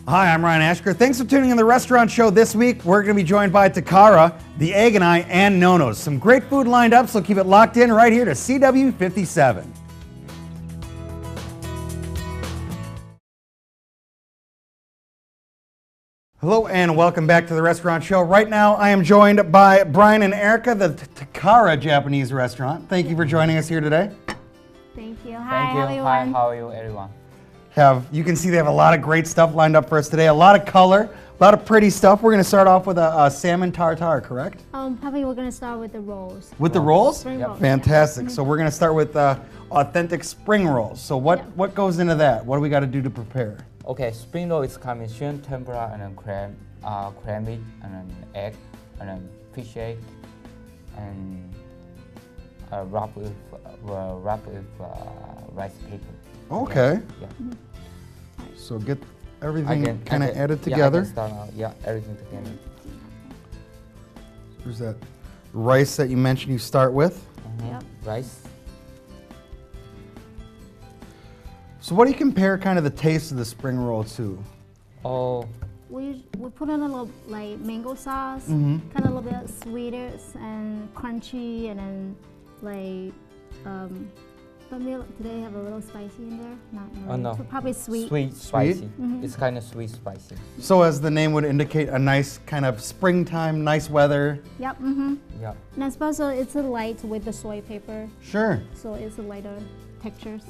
Hi, I'm Ryan Ashker. Thanks for tuning in the restaurant show this week. We're going to be joined by Takara, The Egg and I, and Nono's. Some great food lined up, so keep it locked in right here to CW57. Hello and welcome back to the restaurant show. Right now I am joined by Brian and Erica, the Takara Japanese restaurant. Thank you for joining us here today. Thank you. Hi, Thank you. how are you? Hi, how are you, everyone? You can see they have a lot of great stuff lined up for us today. A lot of color, a lot of pretty stuff. We're going to start off with a salmon tartare, correct? Probably we're gonna start with the rolls. With the rolls? Spring Yep. rolls. Fantastic. So we're going to start with authentic spring rolls. So what goes into that? What do we got to do to prepare? Okay, spring roll is combination tempura and then crab meat and then egg and then fish egg and wrap with rice paper. Okay. Yeah. So get everything I kind of can- added yeah, I together. can start out. Yeah, everything together. There's that rice that you mentioned you start with. Yep. Rice. So what do you compare kind of the taste of the spring roll to? Oh, We put in a little like mango sauce, Mm-hmm. kind of a little bit sweeter and crunchy, and then like but today have a little spicy in there. Not really. oh no. So probably sweet. Sweet, spicy. Mhm. It's kind of sweet, spicy. So as the name would indicate, a nice kind of springtime, nice weather. Yep. Mm-hmm. Yeah. And I suppose it's a light with the soy paper, Sure. so it's a lighter textures.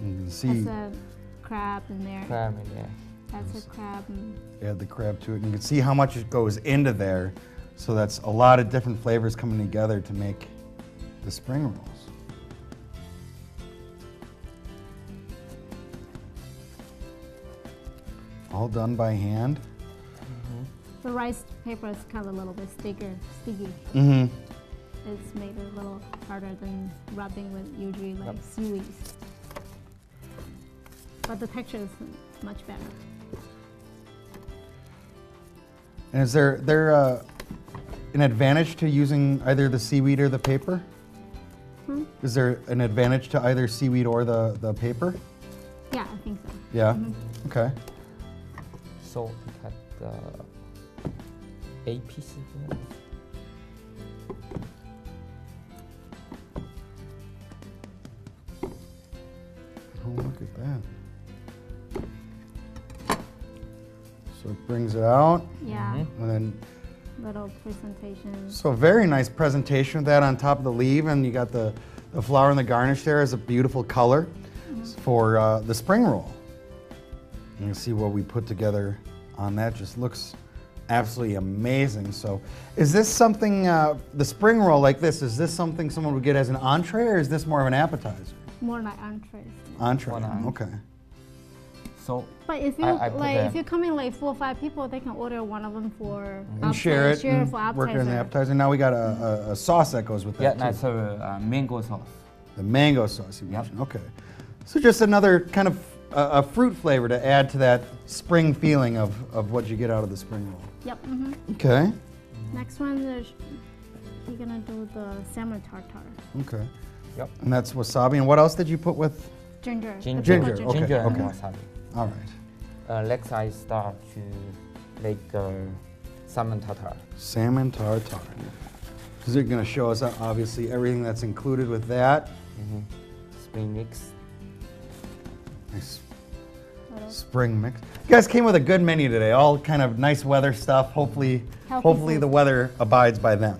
You can see, That's a crab in there. Crab meat, yeah. That's a crab. And add the crab to it. And you can see how much it goes into there. So that's a lot of different flavors coming together to make the spring rolls. All done by hand. the rice paper is kind of a little bit sticky. Mm-hmm. It's made a little harder than rubbing with usually like Yep. seaweed. But the texture is much better. And is there an advantage to using either the seaweed or the paper? Hmm? Is there an advantage to either seaweed or the paper? Yeah, I think so. Yeah. Mm-hmm. Okay. So we cut 8 pieces. Yeah. Oh, look at that. So it brings it out, Yeah, and then little presentation. so very nice presentation with that on top of the leaf, and you got the flower and the garnish there as a beautiful color for the spring roll. You can see what we put together on that. Just looks absolutely amazing. So is this something, the spring roll like this, is this something someone would get as an entree, or is this more of an appetizer? More like entrees. Entree, One entree. okay. So But if you I put like, the- if you come in like 4 or 5 people, they can order one of them for And share it, Share and for work it in the appetizer. appetizer. Now we got a sauce that goes with yeah, that too. that's mango sauce. The mango sauce you Yep. mentioned. Okay. So just another kind of a fruit flavor to add to that spring feeling of what you get out of the spring roll. Yep. hmm Okay. Next one is you're gonna do the salmon tartare. Okay. Yep. And that's wasabi. And what else did you put with? Ginger. the Ginger. pickled Ginger, okay, Ginger and okay. wasabi. All right. Next I start to make salmon tartare. Salmon tartare. So they're going to show us obviously everything that's included with that. Spring mix. Nice Little spring mix. You guys came with a good menu today. All kind of nice weather stuff. Hopefully Healthy food. the weather abides by them.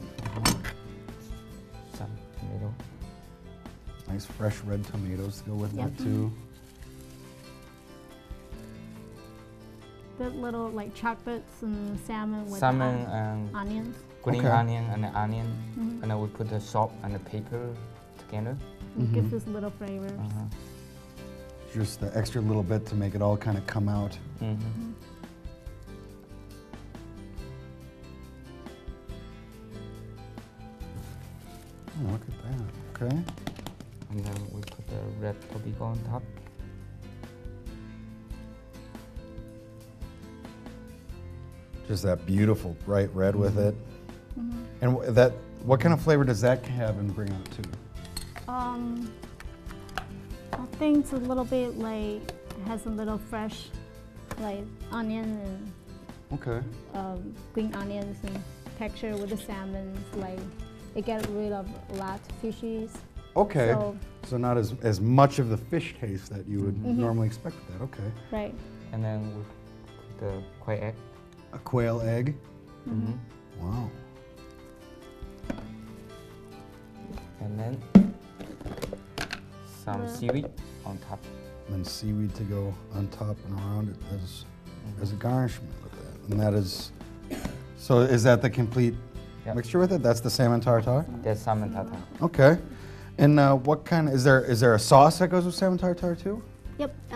Some tomato. Nice fresh red tomatoes to go with Yep. that too. the little like chocolates and salmon with Salmon the and onions. green Okay. onion and the onion. Mhm. And then we put the salt and the pepper together. It gives us little flavors. Just the extra little bit to make it all kind of come out. Oh, look at that. Okay. And then we put the red tobacco on top. Just that beautiful bright red with it. Mhm. And what kind of flavor does that have and bring out too? I think it's a little bit like has a little fresh, like onion Okay. and green onions and texture with the salmon. Like it gets rid of a lot of fishies. Okay. So, So not as much of the fish taste that you would Mhm. normally expect with that. Okay. right. And then we put the quail egg. A quail egg. Mm-hmm. Wow. And then some The- seaweed on top. And seaweed to go on top and around it as a garnishment with that. And that is, so is that the complete Yep. mixture with it? That's the salmon tartare? That's salmon tartare. Okay. And what kind, is there a sauce that goes with salmon tartare too? Yep. Oh,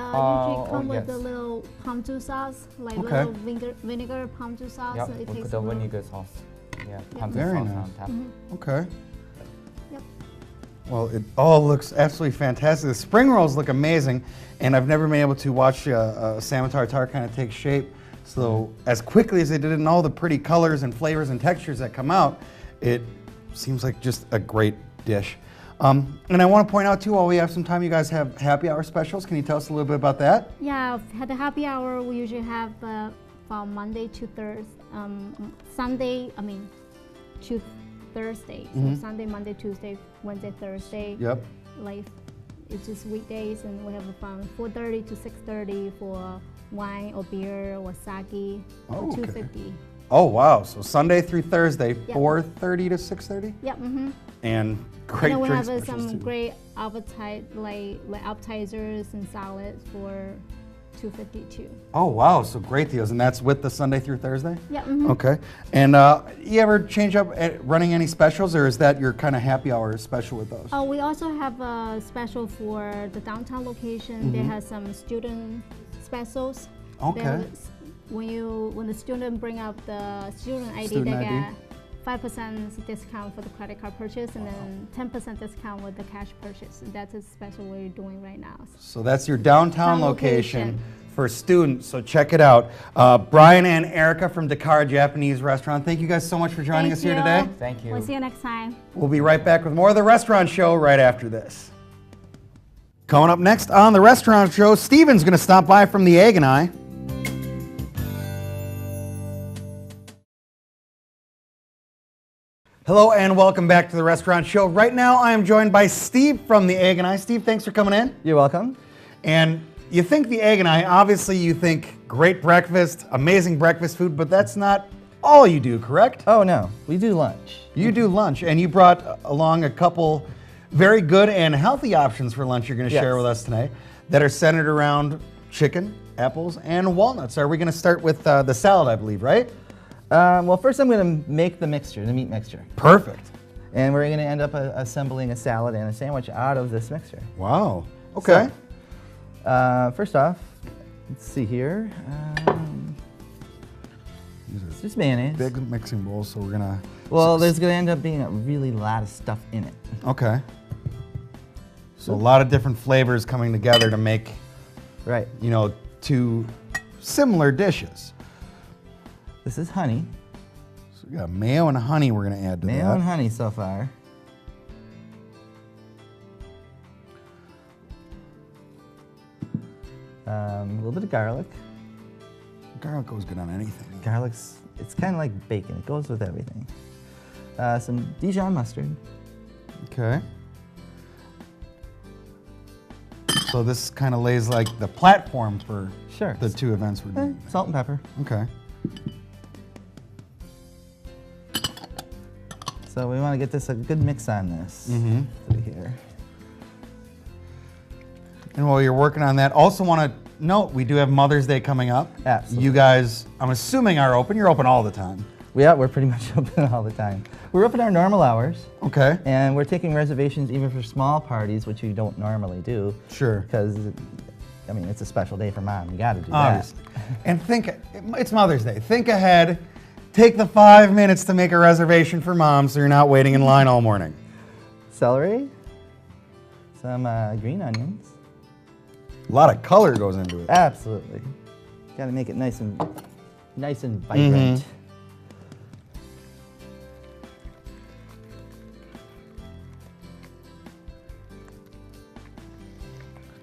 Usually come oh, with the yes. little pommes sauce, like Okay. little vinegar pommes sauce. Yep, So it we takes put a the little- vinegar sauce. Yeah, pumpkin Very sauce nice. on top. Mhm. Okay. Yep. Well, it all looks absolutely fantastic. The spring rolls look amazing, and I've never been able to watch a salmon tartare kind of take shape. So as quickly as they did it, and all the pretty colors and flavors and textures that come out, it seems like just a great dish. And I want to point out too, while we have some time, you guys have happy hour specials. Can you tell us a little bit about that? Yeah, at the happy hour we usually have from Monday to Sunday. To Thursday. Mhm. So Sunday, Monday, Tuesday, Wednesday, Thursday. Yep. Like it's just weekdays, and we have from 4:30 to 6:30 for wine or beer or sake. Oh, for okay. $2.50. Oh wow! So Sunday through Thursday, Yep. 4:30 to 6:30, Yep. Mm-hmm. and great And then we drink have specials some too. great like appetizers and salads for $2.50 too. Oh wow! So great deals, and that's with the Sunday through Thursday. Yeah. Mm-hmm. Okay. And you ever change up at running any specials, or is that your kind of happy hour special with those? We also have a special for the downtown location. They have some student specials. Okay. There's- When the student bring up the student ID, Student they ID. get 5% discount for the credit card purchase, and then 10% discount with the cash purchase. That's a special we're doing right now. So that's your downtown Town location location. for students. So check it out. Brian and Erica from Dakar Japanese Restaurant. Thank you guys so much for joining Thank us here you. today. Thank you. We'll see you next time. We'll be right back with more of the Restaurant Show right after this. Coming up next on the Restaurant Show, Steven's going to stop by from the Egg and I. Hello and welcome back to the Restaurant Show. Right now I am joined by Steve from the Egg and I. Steve, thanks for coming in. You're welcome. And you think the Egg and I, obviously you think great breakfast, amazing breakfast food, but that's not all you do, correct? Oh no, we do lunch. You do lunch, and you brought along a couple very good and healthy options for lunch you're going to share Yes. with us today that are centered around chicken, apples, and walnuts. Are we going to start with the salad, I believe, right? Well, first I'm going to make the mixture, the meat mixture. Perfect. And we're going to end up assembling a salad and a sandwich out of this mixture. Wow. Okay. First off, let's see here. These It's are just mayonnaise. big mixing bowls, so we're going to... Well, there's going to end up being a really lot of stuff in it. Okay. So a lot of different flavors coming together to make, Right. you know, two similar dishes. This is honey. So we got mayo and honey we're going to add to Mayo that. and honey so far. A little bit of garlic. Garlic goes good on anything. Garlic's, it's kind of like bacon. It goes with everything. Some Dijon mustard. Okay. So this kind of lays like the platform for Sure. the two events we're doing. Salt and pepper. Okay. So we want to get this a good mix on this. Mm-hmm. Through here. And while you're working on that, also want to note we do have Mother's Day coming up. Absolutely. You guys, I'm assuming, are open. You're open all the time. Yeah, we're pretty much open all the time. We're open our normal hours, Okay. and we're taking reservations even for small parties, which you don't normally do. Sure. Because, I mean, it's a special day for Mom. You got to do Obviously. And think, it's Mother's Day. Think ahead. Take the 5 minutes to make a reservation for Mom so you're not waiting in line all morning. that. Celery, some green onions. A lot of color goes into it. Absolutely. Got to make it nice and vibrant. Mhm.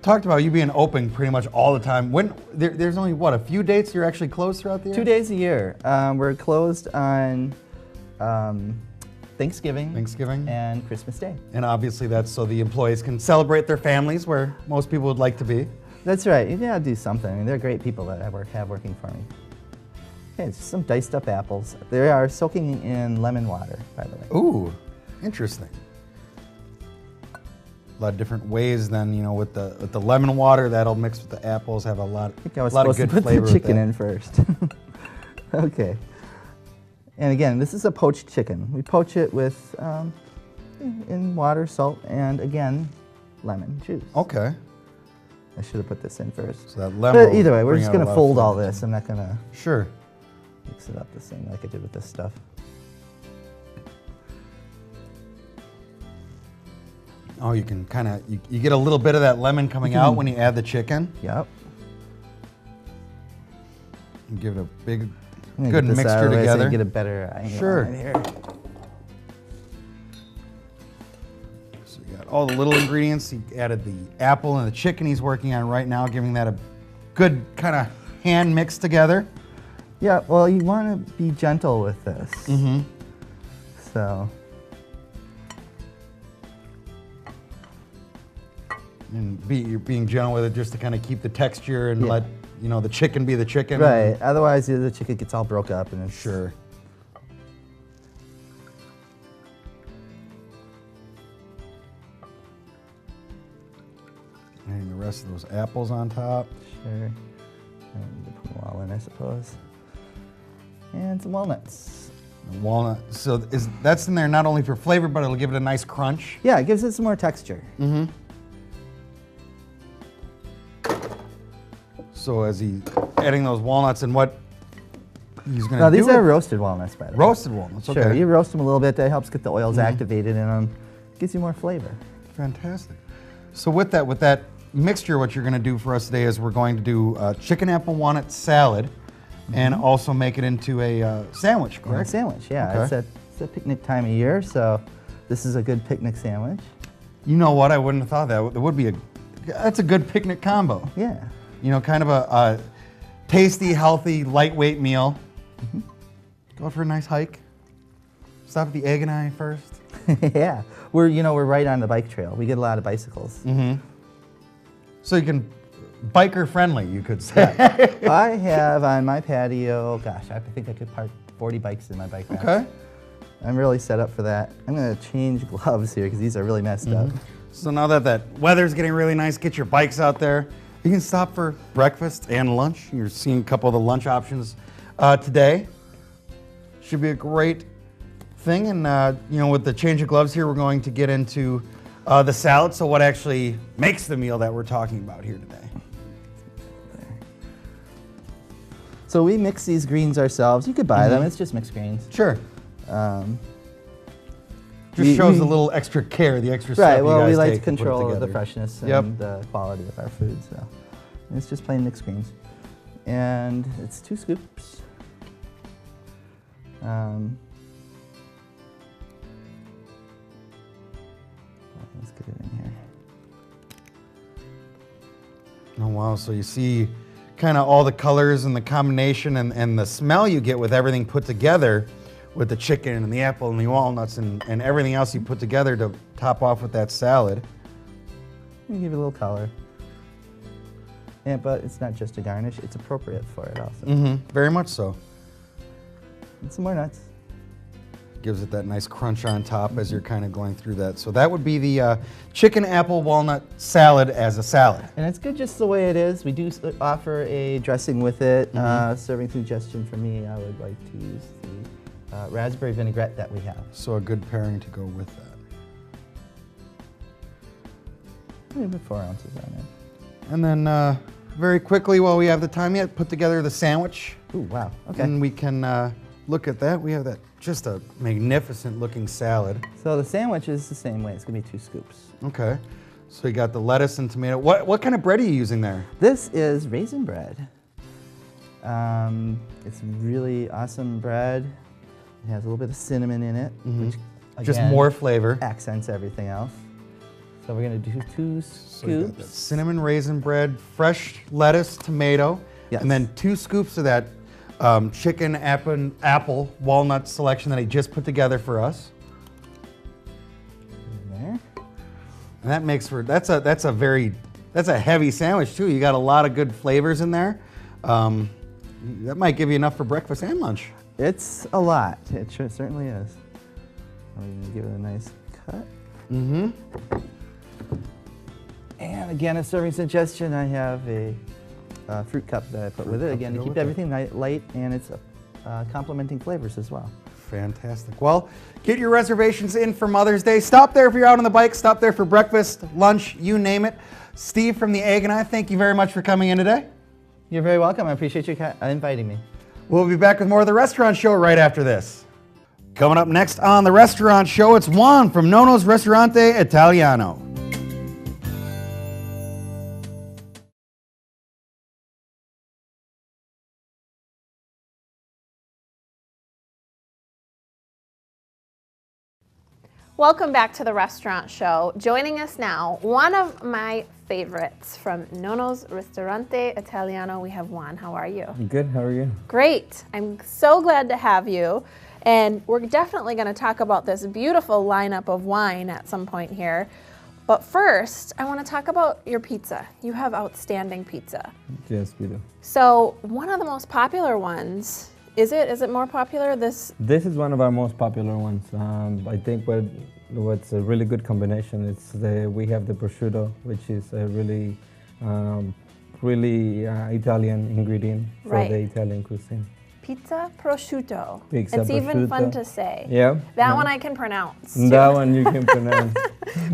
Talked about you being open pretty much all the time. When there's only what, a few dates you're actually closed throughout the year? 2 days a year. We're closed on Thanksgiving and Christmas Day. And obviously that's so the employees can celebrate their families where most people would like to be. That's right. You gotta do something. I mean, they're great people that I have working for me. Okay, it's just some diced up apples. They are soaking in lemon water, by the way. Ooh, interesting. A lot of different ways then, you know, with the lemon water, that'll mix with the apples, have a lot, I think I was lot of supposed to good put flavor the with chicken that. in first. Okay. And again, this is a poached chicken. We poach it with in water, salt, and again, lemon juice. Okay. I should have put this in first. So that lemon But either way, we're bring just out a gonna lot of fold all flavor. this. I'm not gonna Sure. mix it up the same like I did with this stuff. Oh, you can kind of, you get a little bit of that lemon coming out when you add the chicken. Yep. And give it a big, I'm gonna good get this out mixture of the way so together. you get a better angle Sure. on it here. So you got all the little ingredients. You added the apple and the chicken he's working on right now, giving that a good kind of hand mix together. Yeah, well, you want to be gentle with this. Mm-hmm. So, And you're being gentle with it just to kind of keep the texture and Yeah. let, you know, the chicken be the chicken. right. Otherwise, the chicken gets all broke up and it's Sure. And the rest of those apples on top. Sure. I don't need to put them all in, I suppose. And some walnuts. And walnut. So that's in there not only for flavor, but it'll give it a nice crunch. Yeah, it gives it some more texture. Mm-hmm. So as he's adding those walnuts and what he's going to Now, do. these are roasted walnuts, by the way. roasted walnuts. Sure, Okay. you roast them a little bit. That helps get the oils activated in them. Gives you more flavor. Fantastic. So with that mixture, what you're going to do for us today is we're going to do chicken apple walnut salad, and also make it into a sandwich, Or a correct? sandwich, yeah. Okay. It's a picnic time of year, so this is a good picnic sandwich. You know what? I wouldn't have thought that. There would be that's a good picnic combo. Yeah. You know, kind of a tasty, healthy, lightweight meal. Go out for a nice hike. Stop at the Egg and I first. Yeah. We're right on the bike trail. We get a lot of bicycles. So you can biker friendly, you could say. I have on my patio, gosh, I think I could park 40 bikes in my bike rack. Okay. I'm really set up for that. I'm gonna change gloves here because these are really messed up. So now that weather's getting really nice, get your bikes out there. You can stop for breakfast and lunch. You're seeing a couple of the lunch options today. Should be a great thing. And you know, with the change of gloves here, we're going to get into the salad. So what actually makes the meal that we're talking about here today? So we mix these greens ourselves. You could buy them. It's just mixed greens. Sure. Um, Just shows a little extra care, the extra stuff right. you Well, guys we like take to put it control the together. freshness Yep. and the quality of our food. So and it's just plain mixed greens, and it's 2 scoops. Let's get it in here. Oh wow, so you see kind of all the colors and the combination and the smell you get with everything put together with the chicken and the apple and the walnuts and everything else you put together to top off with that salad. We give it a little color. Yeah, but it's not just a garnish, it's appropriate for it also. Mm-hmm. Very much so. And some more nuts. Gives it that nice crunch on top as you're kind of going through that. So that would be the chicken apple walnut salad as a salad. And it's good just the way it is. We do offer a dressing with it. Serving suggestion for me, I would like to use the raspberry vinaigrette that we have. So a good pairing to go with that. Maybe 4 ounces on it. And then very quickly, while we have the time yet, put together the sandwich. Ooh, wow. Okay. And we can look at that. We have that just a magnificent looking salad. So the sandwich is the same way. It's gonna be 2 scoops. Okay. So you got the lettuce and tomato. What kind of bread are you using there? This is raisin bread. It's really awesome bread. It has a little bit of cinnamon in it, which Just again, more flavor. accents everything else. So we're going to do 2 So we got that scoops. cinnamon raisin bread, fresh lettuce, tomato, Yes. and then 2 scoops of that chicken apple walnut selection that he just put together for us. There. And that makes for that's a heavy sandwich too. You got a lot of good flavors in there. That might give you enough for breakfast and lunch. It's a lot. It certainly is. I'm going to give it a nice cut. Mm-hmm. And again, a serving suggestion, I have a fruit cup that I put with it. cup Again, to to go keep with it. everything light, and it's complementing flavors as well. Fantastic. Well, get your reservations in for Mother's Day. Stop there if you're out on the bike. Stop there for breakfast, lunch, you name it. Steve from the Egg and I, thank you very much for coming in today. You're very welcome. I appreciate you inviting me. We'll be back with more of the Restaurant Show right after this. Coming up next on the Restaurant Show, it's Juan from Nono's Ristorante Italiano. Welcome back to the Restaurant Show. Joining us now, one of my favorites from Nono's Ristorante Italiano. We have Juan. How are you? Good, how are you? Great. I'm so glad to have you. And we're definitely going to talk about this beautiful lineup of wine at some point here. But first, I want to talk about your pizza. You have outstanding pizza. Yes, we do. So one of the most popular ones, is it more popular? This is one of our most popular ones. I think what's a really good combination is we have the prosciutto, which is a really Italian ingredient for Right. the Italian cuisine. Pizza prosciutto. Pizza It's even fun prosciutto. to say. Yeah. That yeah. one I can pronounce. That one you can pronounce.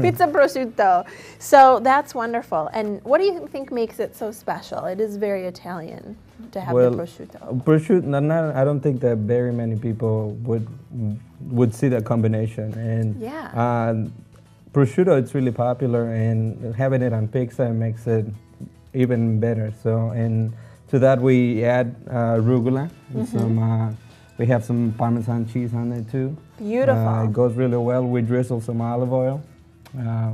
Pizza prosciutto. So that's wonderful. And what do you think makes it so special? It is very Italian to have the prosciutto. Prosciutto. I don't think that very many people would see that combination. And Yeah. prosciutto, it's really popular, and having it on pizza makes it even better. So, and to that we add arugula. And we have some Parmesan cheese on it too. Beautiful. It goes really well. We drizzle some olive oil.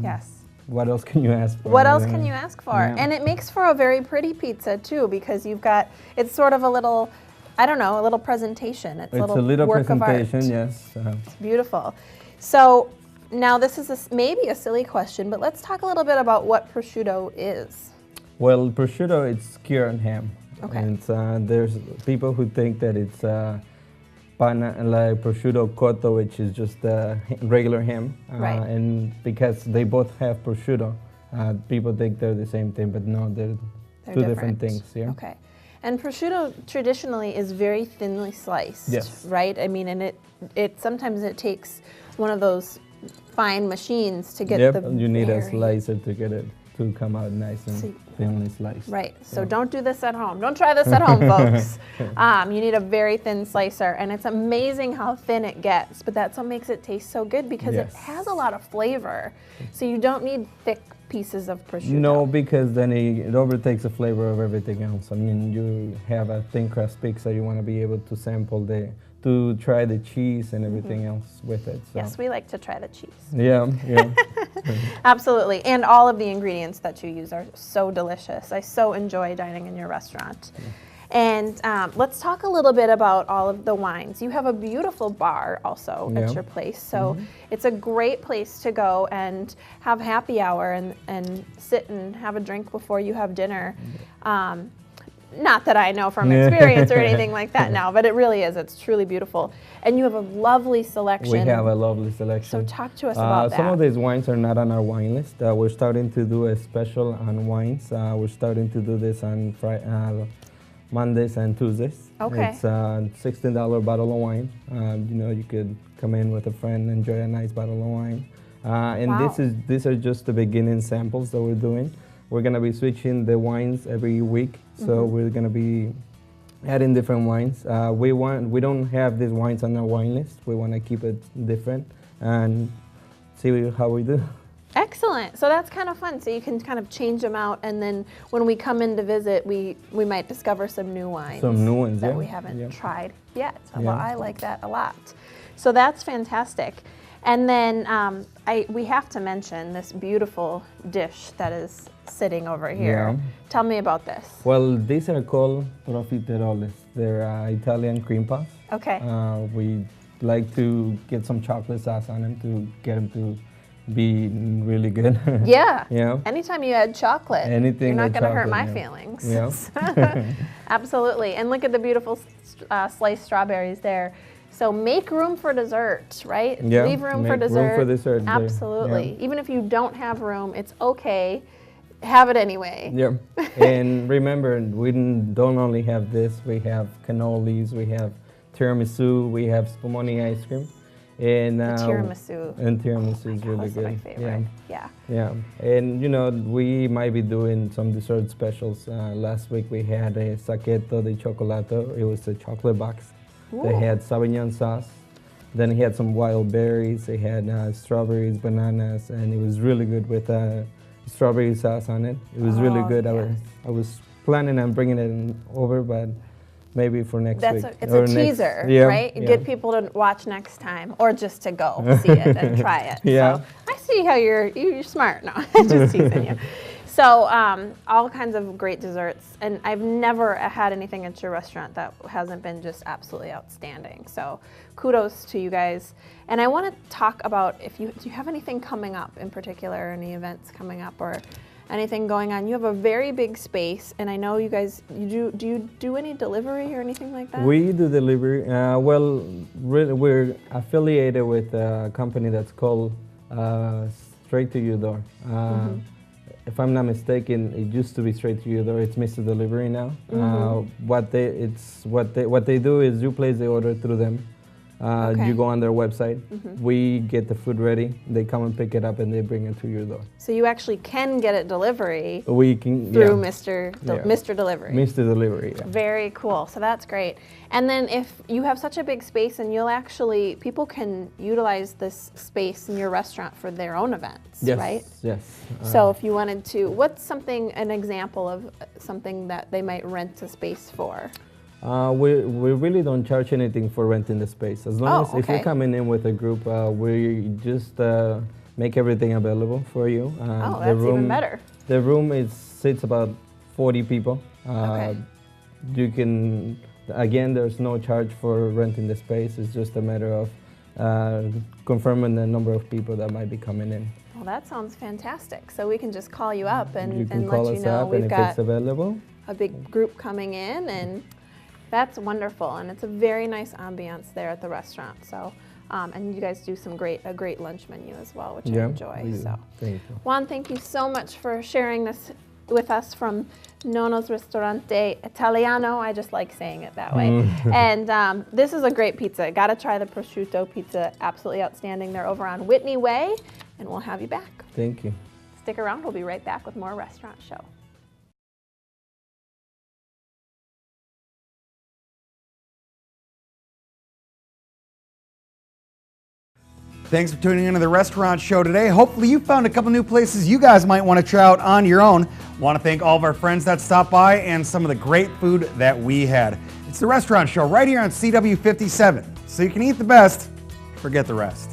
Yes. What else can you ask for? What else can you ask for? Yeah. And it makes for a very pretty pizza too, because you've got, it's sort of a little, I don't know, a little presentation. It's It's a little work presentation, of art. yes. It's beautiful. So now this is maybe a silly question, but let's talk a little bit about what prosciutto is. Well, prosciutto, it's cured ham. Okay. And there's people who think that it's like prosciutto cotto, which is just regular ham. Right. And because they both have prosciutto, people think they're the same thing, but no, they're two different things. Yeah. Okay. And prosciutto traditionally is very thinly sliced, Yes. right? I mean, and it sometimes it takes one of those fine machines to get Yep, the you need a very- slicer to get it to come out nice and See- thinly sliced. Right. So Yeah. don't do this at home. Don't try this at home, folks. You need a very thin slicer, and it's amazing how thin it gets. But that's what makes it taste so good, because it Yes. has a lot of flavor. So you don't need thick pieces of prosciutto. No, because then it overtakes the flavor of everything else. I mean, you have a thin crust pizza, you want to be able to to try the cheese and everything else with it. So. Yes, we like to try the cheese. Yeah, yeah. Absolutely. And all of the ingredients that you use are so delicious. I so enjoy dining in your restaurant. And let's talk a little bit about all of the wines. You have a beautiful bar also Yeah. at your place. So it's a great place to go and have happy hour and sit and have a drink before you have dinner. Not that I know from experience or anything like that now, but it really is. It's truly beautiful. And you have a lovely selection. We have a lovely selection. So talk to us about that. Some of these wines are not on our wine list. We're starting to do a special on wines. We're starting to do this on Mondays and Tuesdays. Okay. It's a $16 bottle of wine. You could come in with a friend, enjoy a nice bottle of wine. And Wow. these are just the beginning samples that we're doing. We're gonna be switching the wines every week, so we're gonna be adding different wines. We don't have these wines on our wine list. We want to keep it different and see how we do. Excellent. So that's kind of fun. So you can kind of change them out, and then when we come in to visit, we might discover some new wines. Some new ones, that yeah. we haven't Yeah. tried yet. Well, Yeah. I like that a lot. So that's fantastic. And then we have to mention this beautiful dish that is sitting over here. Yeah. Tell me about this. Well, these are called profiteroles. They're Italian cream puffs. Okay. We like to get some chocolate sauce on them to get them to be really good. Yeah. Yeah. Anytime you add chocolate, Anything you're not with going to hurt chocolate, my yeah. feelings. Yeah. Absolutely. And look at the beautiful sliced strawberries there. So make room for dessert, right? Yeah, Leave room for make room dessert. for dessert there, Absolutely. yeah. Even if you don't have room, it's okay. Have it anyway. Yeah. And remember, we don't only have this. We have cannolis, we have tiramisu, we have spumoni ice cream. And The tiramisu. And tiramisu is really That's good. my favorite. Yeah. Yeah. And you know, we might be doing some dessert specials. Last week we had a saqueto de chocolato. It was a chocolate box. They Ooh. had Sauvignon sauce. Then he had some wild berries. They had strawberries, bananas, and it was really good with strawberry sauce on it. It was really Oh, good. yes. I was planning on bringing it over, but maybe for next That's week. it's or a next- teaser, yeah, right? yeah. Get people to watch next time, or just to go see it and try it. Yeah. So I see how you're smart. No, I'm just teasing you. So all kinds of great desserts, and I've never had anything at your restaurant that hasn't been just absolutely outstanding. So kudos to you guys. And I want to talk about do you have anything coming up in particular, any events coming up or anything going on? You have a very big space, and I know you guys, do you do any delivery or anything like that? We do delivery. Well, we're affiliated with a company that's called Straight to Your Door. If I'm not mistaken, it used to be Straight to Your Door. It's Mr. Delivery now. What they do is you place the order through them. Okay. You go on their website. We get the food ready. They come and pick it up and they bring it to your door. So you actually can get it delivery We can through yeah. Mr. Yeah. Delivery. Mr. Delivery. Yeah. Very cool. So that's great. And then if you have such a big space, and people can utilize this space in your restaurant for their own events, Yes. right? Yes. So if you wanted to, what's an example of something that they might rent a space for? We really don't charge anything for renting the space. As long as if okay. you're coming in with a group, we just make everything available for you. That's even better. The room sits about 40 people. Okay. You can, again, there's no charge for renting the space. It's just a matter of confirming the number of people that might be coming in. Well, that sounds fantastic. So we can just call you up You and can let call you us know up, and we've if got it's available, a big group coming in, and that's wonderful. And it's a very nice ambiance there at the restaurant. So, and you guys do a great lunch menu as well, which I enjoy. we do. So, Thank you. Juan, thank you so much for sharing this with us from Nonno's Ristorante Italiano. I just like saying it that way. And this is a great pizza. Got to try the prosciutto pizza. Absolutely outstanding. They're over on Whitney Way, and we'll have you back. Thank you. Stick around. We'll be right back with more Restaurant Show. Thanks for tuning into the Restaurant Show today. Hopefully you found a couple new places you guys might want to try out on your own. Want to thank all of our friends that stopped by and some of the great food that we had. It's the Restaurant Show right here on CW57. So you can eat the best, forget the rest.